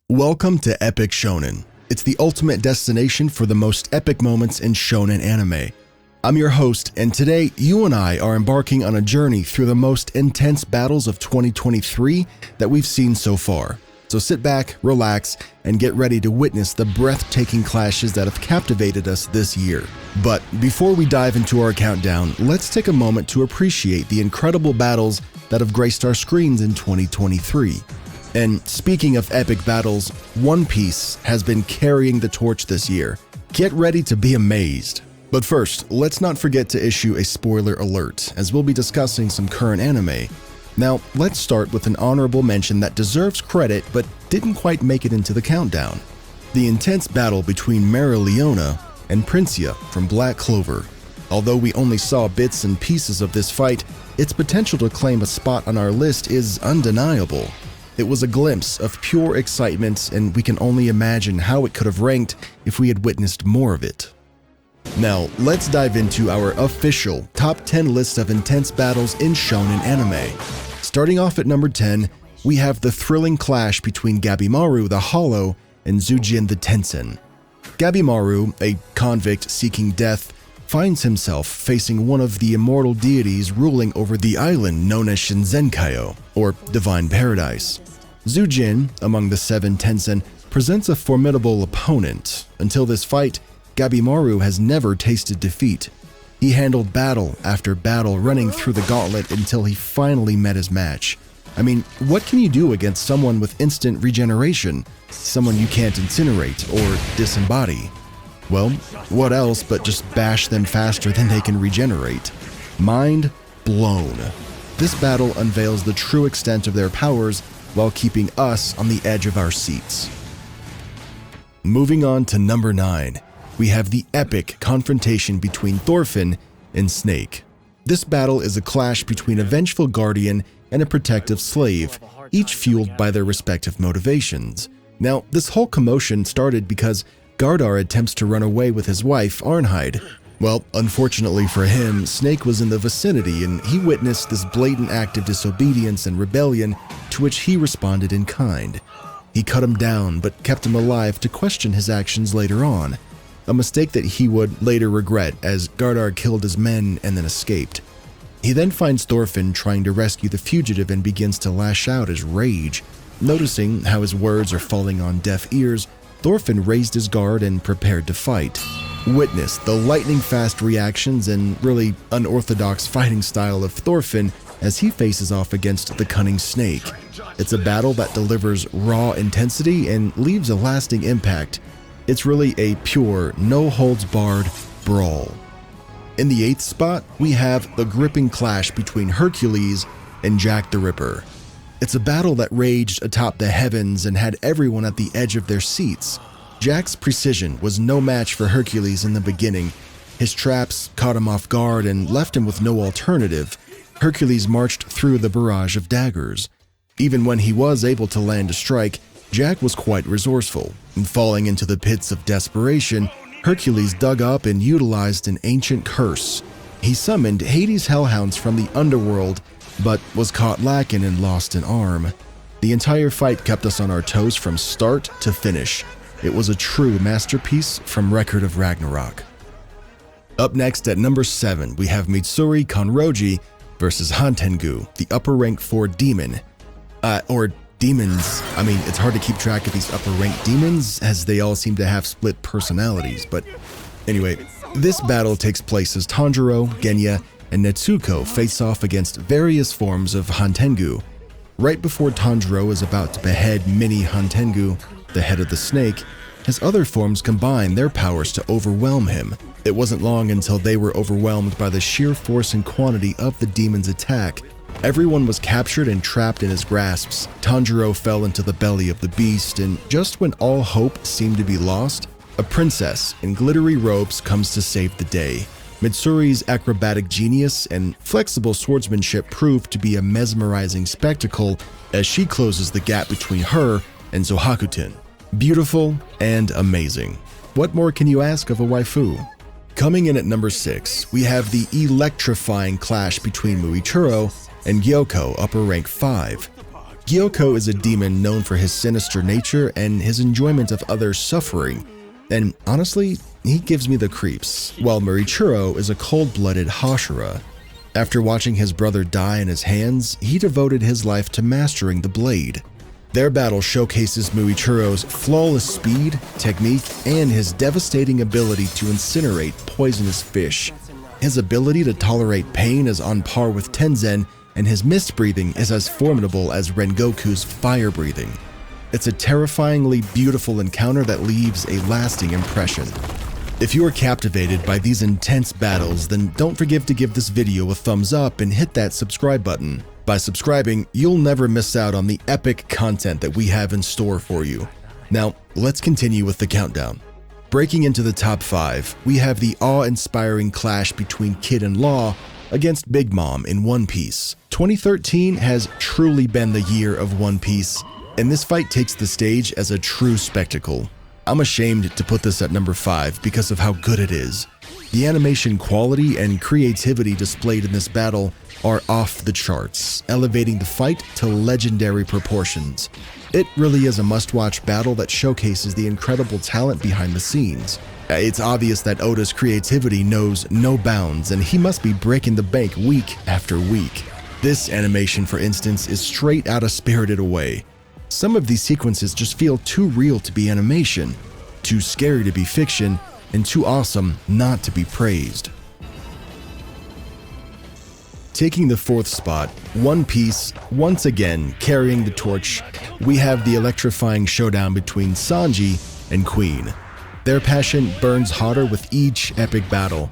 Welcome to Epic Shonen. It's the ultimate destination for the most epic moments in shonen anime. I'm your host, and today you and I are embarking on a journey through the most intense battles of 2023 that we've seen so far. So sit back, relax, and get ready to witness the breathtaking clashes that have captivated us this year. But before we dive into our countdown, let's take a moment to appreciate the incredible battles that have graced our screens in 2023. And speaking of epic battles, One Piece has been carrying the torch this year. Get ready to be amazed. But first, let's not forget to issue a spoiler alert, as we'll be discussing some current anime. Now, let's start with an honorable mention that deserves credit but didn't quite make it into the countdown. The intense battle between Mereoleona and Princia from Black Clover. Although we only saw bits and pieces of this fight, its potential to claim a spot on our list is undeniable. It was a glimpse of pure excitement, and we can only imagine how it could have ranked if we had witnessed more of it. Now, let's dive into our official top 10 list of intense battles in shonen anime. Starting off at number 10, we have the thrilling clash between Gabimaru the Hollow and Zujin the Tensen. Gabimaru, a convict seeking death, finds himself facing one of the immortal deities ruling over the island known as Shinzenkaio, or Divine Paradise. Zujin, among the seven Tensen, presents a formidable opponent. Until this fight, Gabimaru has never tasted defeat. He handled battle after battle, running through the gauntlet until he finally met his match. I mean, what can you do against someone with instant regeneration? Someone you can't incinerate or disembody? Well, what else but just bash them faster than they can regenerate? Mind blown. This battle unveils the true extent of their powers while keeping us on the edge of our seats. Moving on to number 9, we have the epic confrontation between Thorfinn and Snake. This battle is a clash between a vengeful guardian and a protective slave, each fueled by their respective motivations. Now, this whole commotion started because Gardar attempts to run away with his wife, Arnheid. Well, unfortunately for him, Snake was in the vicinity and he witnessed this blatant act of disobedience and rebellion, to which he responded in kind. He cut him down but kept him alive to question his actions later on, a mistake that he would later regret as Gardar killed his men and then escaped. He then finds Thorfinn trying to rescue the fugitive and begins to lash out his rage. Noticing how his words are falling on deaf ears, Thorfinn raised his guard and prepared to fight. Witness the lightning-fast reactions and really unorthodox fighting style of Thorfinn as he faces off against the cunning Snake. It's a battle that delivers raw intensity and leaves a lasting impact. It's really a pure, no-holds-barred brawl. In the 8th spot, we have the gripping clash between Hercules and Jack the Ripper. It's a battle that raged atop the heavens and had everyone at the edge of their seats. Jack's precision was no match for Hercules in the beginning. His traps caught him off guard and left him with no alternative. Hercules marched through the barrage of daggers. Even when he was able to land a strike, Jack was quite resourceful. And falling into the pits of desperation, Hercules dug up and utilized an ancient curse. He summoned Hades' hellhounds from the underworld, but was caught lacking and lost an arm. The entire fight kept us on our toes from start to finish. It was a true masterpiece from Record of Ragnarok. Up next at number 7, we have Mitsuri Kanroji versus Hantengu, the upper rank 4 demon. Or demons. I mean, it's hard to keep track of these upper rank demons as they all seem to have split personalities, but anyway, this battle takes place as Tanjiro, Genya, and Netsuko face off against various forms of Hantengu. Right before Tanjiro is about to behead Mini Hantengu, the head of the snake, his other forms combine their powers to overwhelm him. It wasn't long until they were overwhelmed by the sheer force and quantity of the demon's attack. Everyone was captured and trapped in his grasps. Tanjiro fell into the belly of the beast, and just when all hope seemed to be lost, a princess in glittery robes comes to save the day. Mitsuri's acrobatic genius and flexible swordsmanship proved to be a mesmerizing spectacle as she closes the gap between her and Zohakuten. Beautiful and amazing. What more can you ask of a waifu? Coming in at number 6, we have the electrifying clash between Muichiro and Gyokku, upper rank 5. Gyokku is a demon known for his sinister nature and his enjoyment of others' suffering, and honestly, he gives me the creeps, while Muichiro is a cold-blooded Hashira. After watching his brother die in his hands, he devoted his life to mastering the blade. Their battle showcases Muichiro's flawless speed, technique, and his devastating ability to incinerate poisonous fish. His ability to tolerate pain is on par with Tenzen, and his mist breathing is as formidable as Rengoku's fire breathing. It's a terrifyingly beautiful encounter that leaves a lasting impression. If you are captivated by these intense battles, then don't forget to give this video a thumbs up and hit that subscribe button. By subscribing, you'll never miss out on the epic content that we have in store for you. Now, let's continue with the countdown. Breaking into the top 5, we have the awe-inspiring clash between Kid and Law against Big Mom in One Piece. 2013 has truly been the year of One Piece, and this fight takes the stage as a true spectacle. I'm ashamed to put this at number 5 because of how good it is. The animation quality and creativity displayed in this battle are off the charts, elevating the fight to legendary proportions. It really is a must-watch battle that showcases the incredible talent behind the scenes. It's obvious that Oda's creativity knows no bounds, and he must be breaking the bank week after week. This animation, for instance, is straight out of Spirited Away. Some of these sequences just feel too real to be animation, too scary to be fiction, and too awesome not to be praised. Taking the 4th spot, One Piece, once again carrying the torch, we have the electrifying showdown between Sanji and Queen. Their passion burns hotter with each epic battle,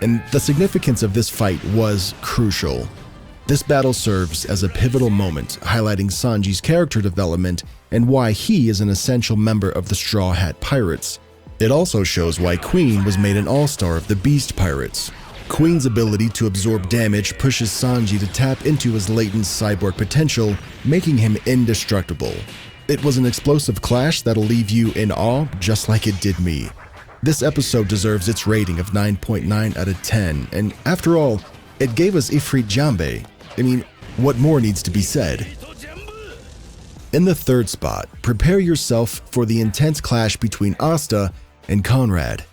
and the significance of this fight was crucial. This battle serves as a pivotal moment, highlighting Sanji's character development and why he is an essential member of the Straw Hat Pirates. It also shows why Queen was made an all-star of the Beast Pirates. Queen's ability to absorb damage pushes Sanji to tap into his latent cyborg potential, making him indestructible. It was an explosive clash that'll leave you in awe just like it did me. This episode deserves its rating of 9.9 out of 10, and after all, it gave us Ifrit Jambe. I mean, what more needs to be said? In the 3rd spot, prepare yourself for the intense clash between Asta and Conrad.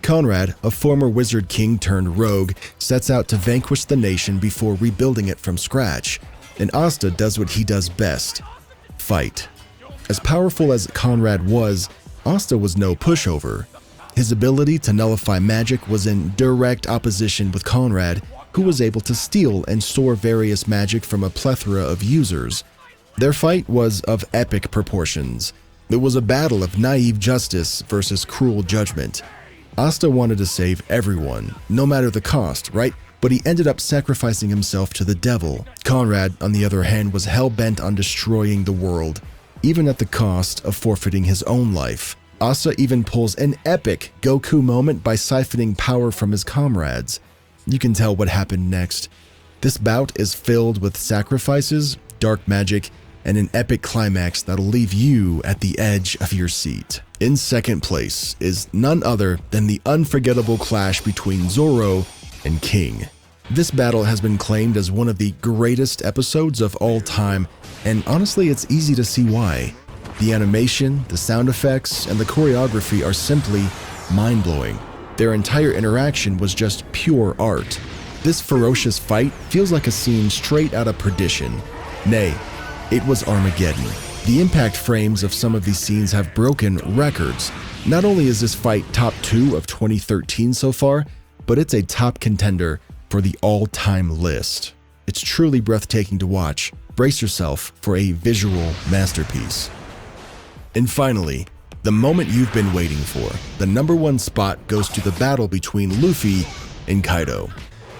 Conrad, a former wizard king turned rogue, sets out to vanquish the nation before rebuilding it from scratch, and Asta does what he does best: fight. As powerful as Conrad was, Asta was no pushover. His ability to nullify magic was in direct opposition with Conrad, who was able to steal and store various magic from a plethora of users. Their fight was of epic proportions. It was a battle of naive justice versus cruel judgment. Asta wanted to save everyone, no matter the cost, right? But he ended up sacrificing himself to the devil. Conrad, on the other hand, was hell-bent on destroying the world, even at the cost of forfeiting his own life. Asta even pulls an epic Gyokku moment by siphoning power from his comrades. You can tell what happened next. This bout is filled with sacrifices, dark magic, and an epic climax that'll leave you at the edge of your seat. In 2nd place is none other than the unforgettable clash between Zoro and King. This battle has been claimed as one of the greatest episodes of all time, and honestly, it's easy to see why. The animation, the sound effects, and the choreography are simply mind-blowing. Their entire interaction was just pure art. This ferocious fight feels like a scene straight out of Perdition. Nay, it was Armageddon. The impact frames of some of these scenes have broken records. Not only is this fight top 2 of 2013 so far, but it's a top contender for the all-time list. It's truly breathtaking to watch. Brace yourself for a visual masterpiece. And finally, the moment you've been waiting for. The number 1 spot goes to the battle between Luffy and Kaido.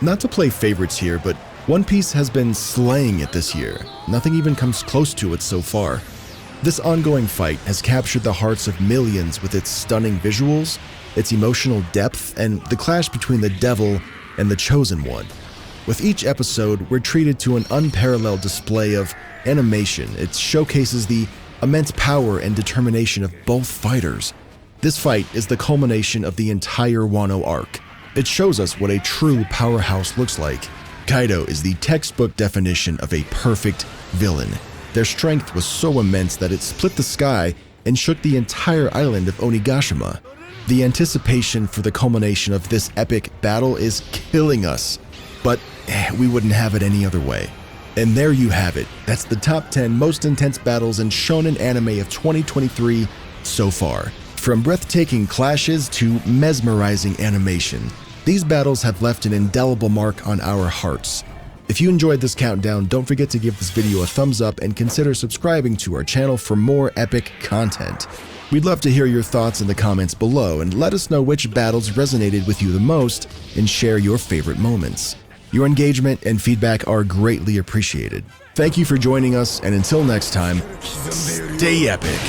Not to play favorites here, but One Piece has been slaying it this year. Nothing even comes close to it so far. This ongoing fight has captured the hearts of millions with its stunning visuals, its emotional depth, and the clash between the devil and the chosen one. With each episode, we're treated to an unparalleled display of animation. It showcases the immense power and determination of both fighters. This fight is the culmination of the entire Wano arc. It shows us what a true powerhouse looks like. Kaido is the textbook definition of a perfect villain. Their strength was so immense that it split the sky and shook the entire island of Onigashima. The anticipation for the culmination of this epic battle is killing us, but we wouldn't have it any other way. And there you have it. That's the top 10 most intense battles in shonen anime of 2023 so far. From breathtaking clashes to mesmerizing animation, these battles have left an indelible mark on our hearts. If you enjoyed this countdown, don't forget to give this video a thumbs up and consider subscribing to our channel for more epic content. We'd love to hear your thoughts in the comments below and let us know which battles resonated with you the most and share your favorite moments. Your engagement and feedback are greatly appreciated. Thank you for joining us, and until next time, stay epic.